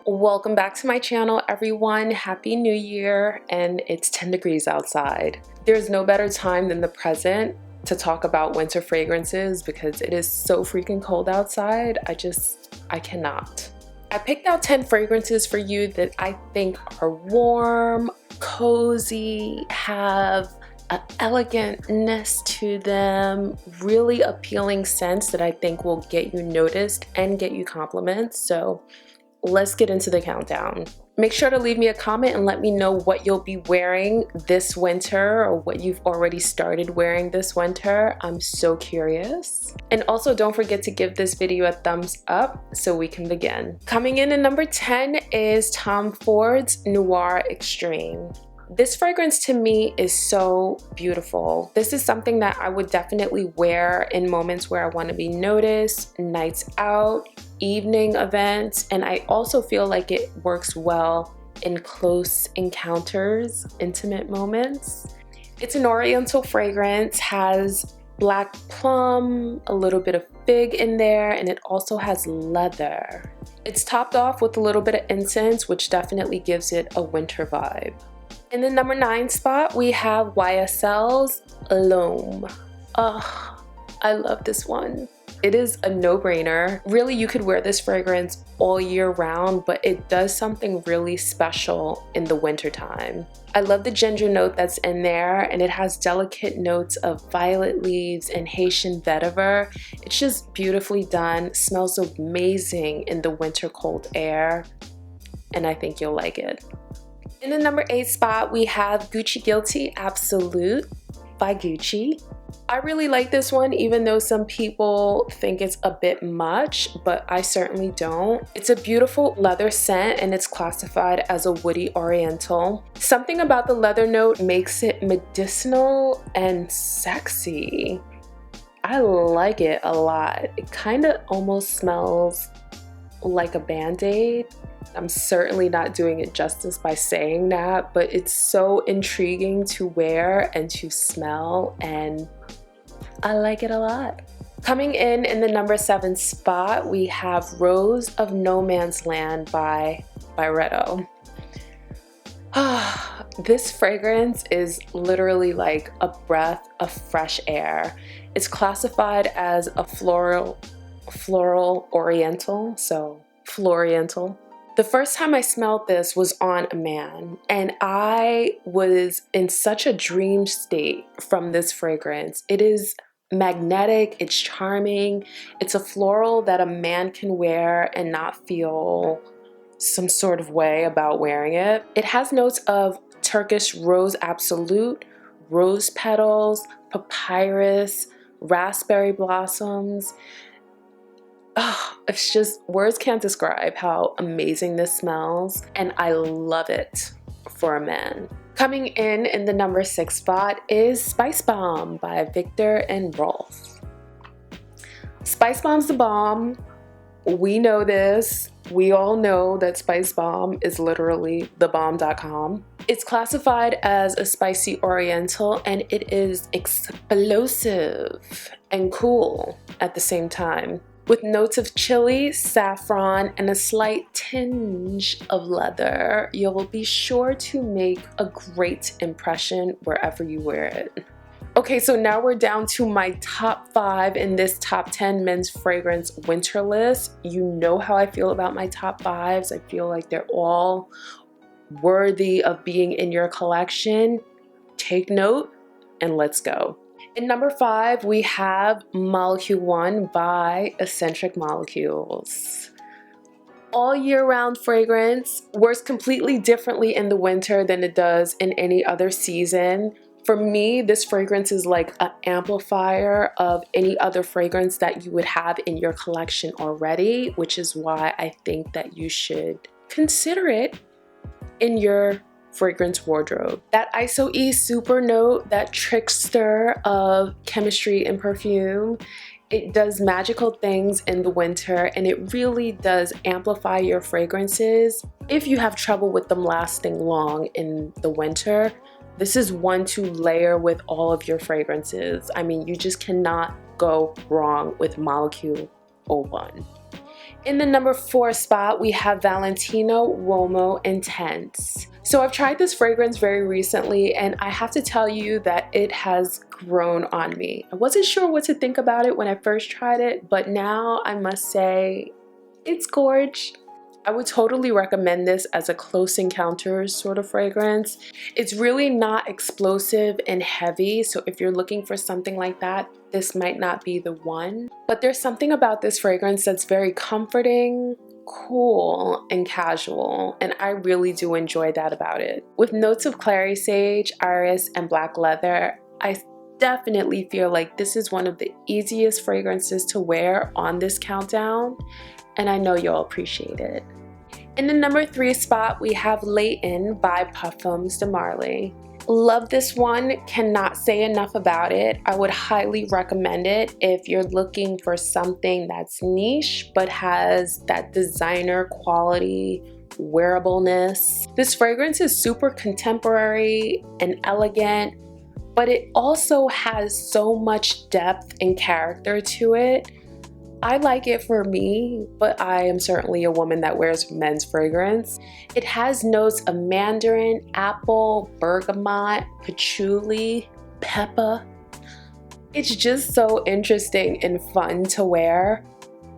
Welcome back to my channel, everyone. Happy New Year, and it's 10 degrees outside. There's no better time than the present to talk about winter fragrances because it is so freaking cold outside. I cannot. I picked out 10 fragrances for you that I think are warm, cozy, have an elegantness to them, really appealing scents that I think will get you noticed and get you compliments. So let's get into the countdown. Make sure to leave me a comment and let me know what you'll be wearing this winter or what you've already started wearing this winter. I'm so curious. And also don't forget to give this video a thumbs up so we can begin. Coming in at number 10 is Tom Ford's Noir Extreme. This fragrance to me is so beautiful. This is something that I would definitely wear in moments where I want to be noticed, nights out, evening events, and I also feel like it works well in close encounters, intimate moments. It's an oriental fragrance, has black plum, a little bit of fig in there, and it also has leather. It's topped off with a little bit of incense, which definitely gives it a winter vibe. In the number 9 spot, we have YSL's L'Homme. I love this one. It is a no-brainer. Really, you could wear this fragrance all year round, but it does something really special in the wintertime. I love the ginger note that's in there, and it has delicate notes of violet leaves and Haitian vetiver. It's just beautifully done, smells amazing in the winter cold air, and I think you'll like it. In the number 8 spot, we have Gucci Guilty Absolute by Gucci. I really like this one, even though some people think it's a bit much, but I certainly don't. It's a beautiful leather scent and it's classified as a woody oriental. Something about the leather note makes it medicinal and sexy. I like it a lot. It kind of almost smells like a Band-Aid. I'm certainly not doing it justice by saying that, but it's so intriguing to wear and to smell, and I like it a lot. Coming in the number 7 spot, we have Rose of No Man's Land by Byredo. This fragrance is literally like a breath of fresh air. It's classified as a floral oriental, so floriental. The first time I smelled this was on a man, and I was in such a dream state from this fragrance. It is magnetic, it's charming, it's a floral that a man can wear and not feel some sort of way about wearing it. It has notes of Turkish rose absolute, rose petals, papyrus, raspberry blossoms. It's just, words can't describe how amazing this smells, and I love it for a man. Coming in the number 6 spot is Spice Bomb by Viktor and Rolf. Spice Bomb's the bomb. We know this. We all know that Spice Bomb is literally thebomb.com. It's classified as a spicy oriental, and it is explosive and cool at the same time, with notes of chili, saffron, and a slight tinge of leather. You'll be sure to make a great impression wherever you wear it. Okay, so now we're down to my top 5 in this top 10 men's fragrance winter list. You know how I feel about my top 5s. I feel like they're all worthy of being in your collection. Take note and let's go. In number 5, we have Molecule 1 by Eccentric Molecules. All year round fragrance, works completely differently in the winter than it does in any other season. For me, this fragrance is like an amplifier of any other fragrance that you would have in your collection already, which is why I think that you should consider it in your fragrance wardrobe. That ISO-E super note, that trickster of chemistry and perfume, it does magical things in the winter, and it really does amplify your fragrances. If you have trouble with them lasting long in the winter, this is one to layer with all of your fragrances. I mean, you just cannot go wrong with Molecule 01. In the number 4 spot, we have Valentino Uomo Intense. So I've tried this fragrance very recently, and I have to tell you that it has grown on me. I wasn't sure what to think about it when I first tried it, but now I must say it's gorge. I would totally recommend this as a close encounters sort of fragrance. It's really not explosive and heavy, so if you're looking for something like that, this might not be the one. But there's something about this fragrance that's very comforting, cool, and casual, and I really do enjoy that about it. With notes of clary sage, iris, and black leather, I definitely feel like this is one of the easiest fragrances to wear on this countdown, and I know you'll appreciate it. In the number 3 spot, we have Layton by Parfums de Marly. Love this one, cannot say enough about it. I would highly recommend it if you're looking for something that's niche but has that designer quality wearableness. This fragrance is super contemporary and elegant, but it also has so much depth and character to it. I like it for me, but I am certainly a woman that wears men's fragrance. It has notes of mandarin, apple, bergamot, patchouli, pepper. It's just so interesting and fun to wear.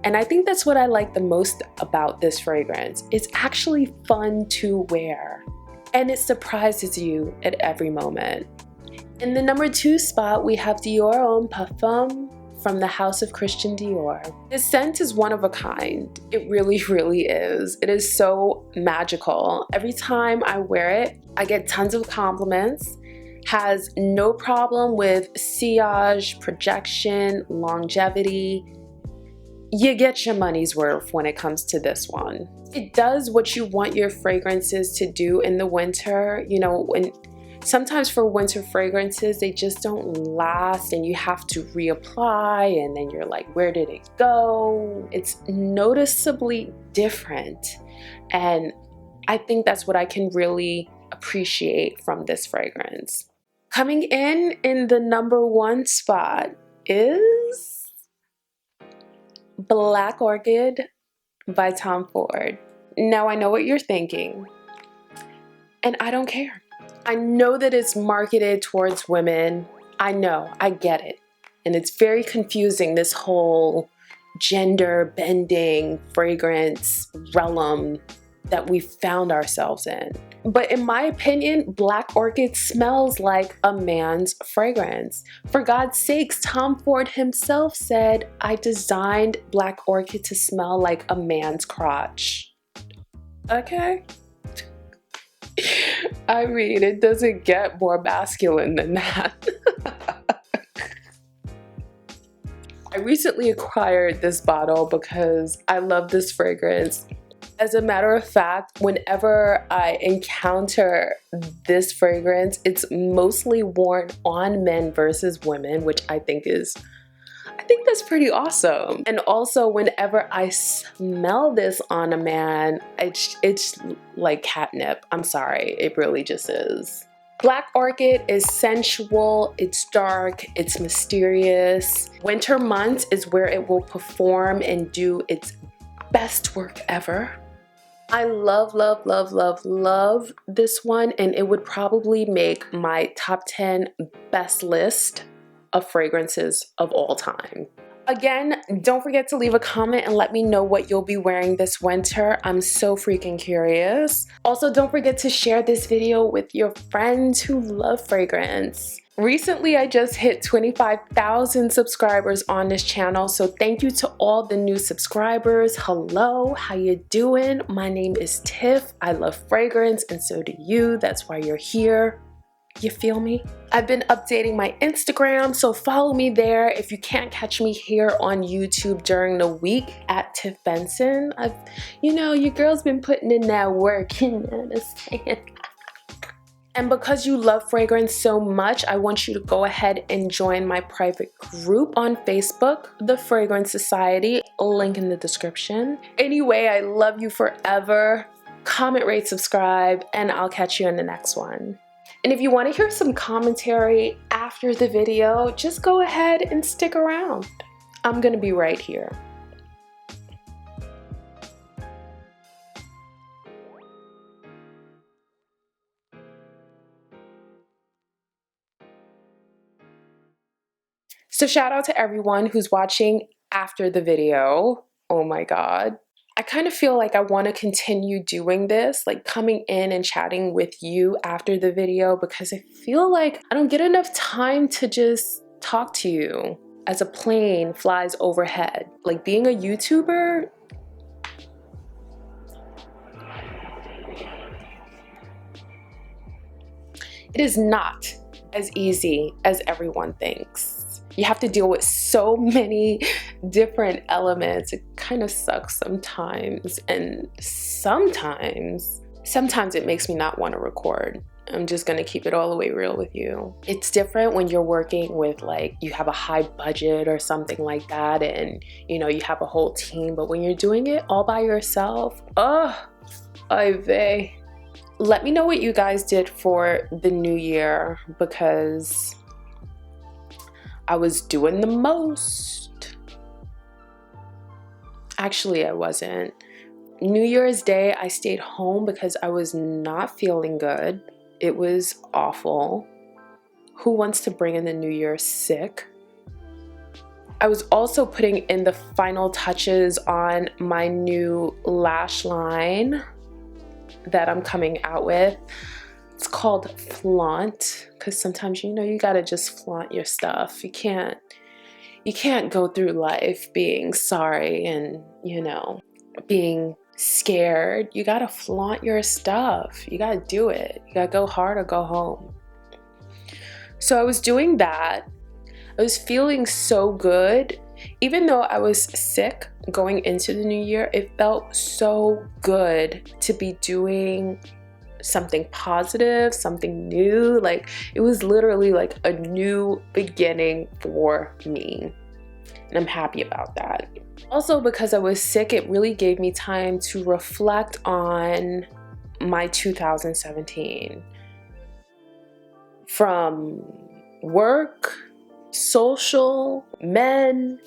And I think that's what I like the most about this fragrance. It's actually fun to wear, and it surprises you at every moment. In the number 2 spot, we have Dior Homme Parfum from the House of Christian Dior. This scent is one of a kind. It really, really is. It is so magical. Every time I wear it, I get tons of compliments. Has no problem with sillage, projection, longevity. You get your money's worth when it comes to this one. It does what you want your fragrances to do in the winter. You know, when sometimes for winter fragrances, they just don't last and you have to reapply and then you're like, where did it go? It's noticeably different. And I think that's what I can really appreciate from this fragrance. Coming in the number 1 spot is Black Orchid by Tom Ford. Now I know what you're thinking, and I don't care. I know that it's marketed towards women. I know, I get it. And it's very confusing, this whole gender bending fragrance realm that we found ourselves in. But in my opinion, Black Orchid smells like a man's fragrance. For God's sakes, Tom Ford himself said, I designed Black Orchid to smell like a man's crotch. Okay? I mean, it doesn't get more masculine than that. I recently acquired this bottle because I love this fragrance. As a matter of fact, whenever I encounter this fragrance, it's mostly worn on men versus women, which I think that's pretty awesome. And also, whenever I smell this on a man, it's like catnip. I'm sorry, it really just is. Black Orchid is sensual, it's dark, it's mysterious. Winter months is where it will perform and do its best work ever. I love, love, love, love, love this one, and it would probably make my top 10 best list of fragrances of all time. Again, don't forget to leave a comment and let me know what you'll be wearing this winter. I'm so freaking curious. Also, don't forget to share this video with your friends who love fragrance. Recently, I just hit 25,000 subscribers on this channel, so thank you to all the new subscribers. Hello, how you doing? My name is Tiff. I love fragrance, and so do you. That's why you're here. You feel me? I've been updating my Instagram, so follow me there if you can't catch me here on YouTube during the week at Tiff Benson. Your girl's been putting in that work, you know what I'm saying? And because you love fragrance so much, I want you to go ahead and join my private group on Facebook, The Fragrance Society, link in the description. Anyway, I love you forever. Comment, rate, subscribe, and I'll catch you in the next one. And if you want to hear some commentary after the video, just go ahead and stick around. I'm going to be right here. So shout out to everyone who's watching after the video. Oh my God. I kind of feel like I want to continue doing this, like coming in and chatting with you after the video, because I feel like I don't get enough time to just talk to you as a plane flies overhead. Like being a YouTuber, it is not as easy as everyone thinks. You have to deal with so many different elements. It kind of sucks sometimes, and sometimes it makes me not want to record. I'm just gonna keep it all the way real with you. It's different when you're working with, like, you have a high budget or something like that, and you know, you have a whole team, but when you're doing it all by yourself, ay vey. Let me know what you guys did for the new year, because I was doing the most. Actually, I wasn't. New Year's Day, I stayed home because I was not feeling good. It was awful. Who wants to bring in the new year sick? I was also putting in the final touches on my new lash line that I'm coming out with. It's called Flaunt, because sometimes, you know, you gotta just flaunt your stuff. You can't go through life being sorry and, you know, being scared. You gotta flaunt your stuff. You gotta do it. You gotta go hard or go home. So I was doing that. I was feeling so good. Even though I was sick going into the new year, it felt so good to be doing something positive, something new. Like, it was literally like a new beginning for me. And I'm happy about that. Also, because I was sick, it really gave me time to reflect on my 2017. From work, social, men,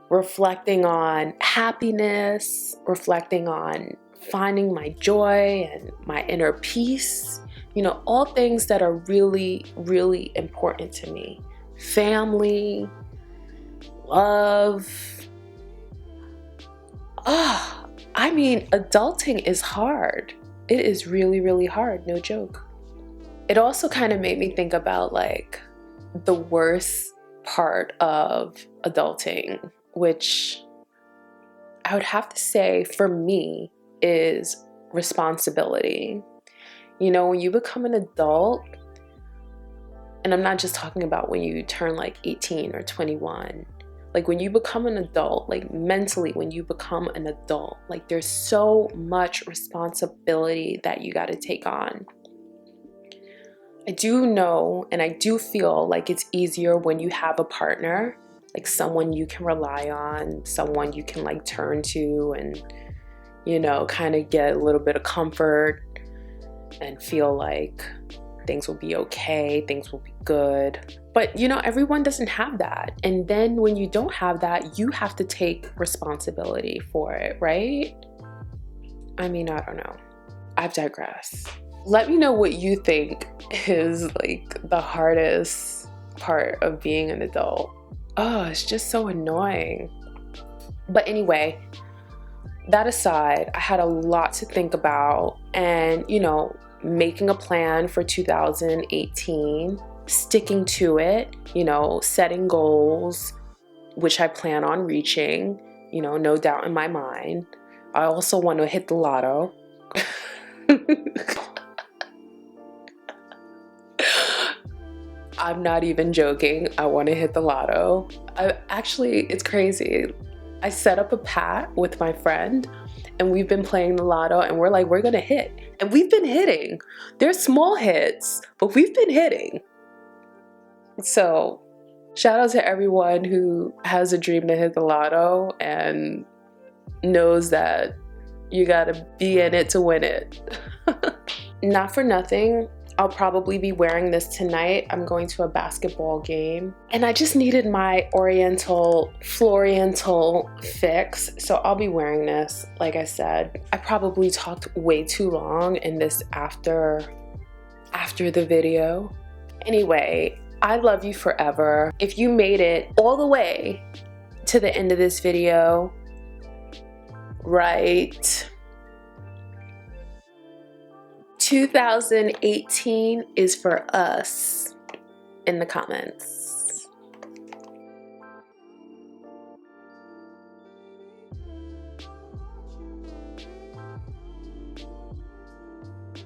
reflecting on happiness, reflecting on finding my joy and my inner peace. You know, all things that are really, really important to me. Family, love. I mean, adulting is hard. It is really, really hard, no joke. It also kind of made me think about, like, the worst part of adulting, which I would have to say for me is responsibility. You know, when you become an adult, and I'm not just talking about when you turn like 18 or 21, like when you become an adult, like mentally, when you become an adult, like there's so much responsibility that you got to take on. I do know, and I do feel like it's easier when you have a partner, like someone you can rely on, someone you can like turn to and, you know, kind of get a little bit of comfort and feel like things will be okay, things will be good. But, you know, everyone doesn't have that. And then when you don't have that, you have to take responsibility for it, right? I mean, I don't know. I've digressed. Let me know what you think is like the hardest part of being an adult. Oh, it's just so annoying. But anyway, that aside, I had a lot to think about, and, you know, making a plan for 2018, sticking to it, you know, setting goals, which I plan on reaching, you know, no doubt in my mind. I also want to hit the lotto. I'm not even joking. I want to hit the lotto. It's crazy. I set up a pat with my friend and we've been playing the lotto and we're like, we're going to hit. And we've been hitting. They're small hits, but we've been hitting. So shout out to everyone who has a dream to hit the lotto and knows that you got to be in it to win it. Not for nothing, I'll probably be wearing this tonight. I'm going to a basketball game and I just needed my Floriental fix. So I'll be wearing this. Like I said, I probably talked way too long in this after the video. Anyway, I love you forever. If you made it all the way to the end of this video, right? 2018 is for us in the comments.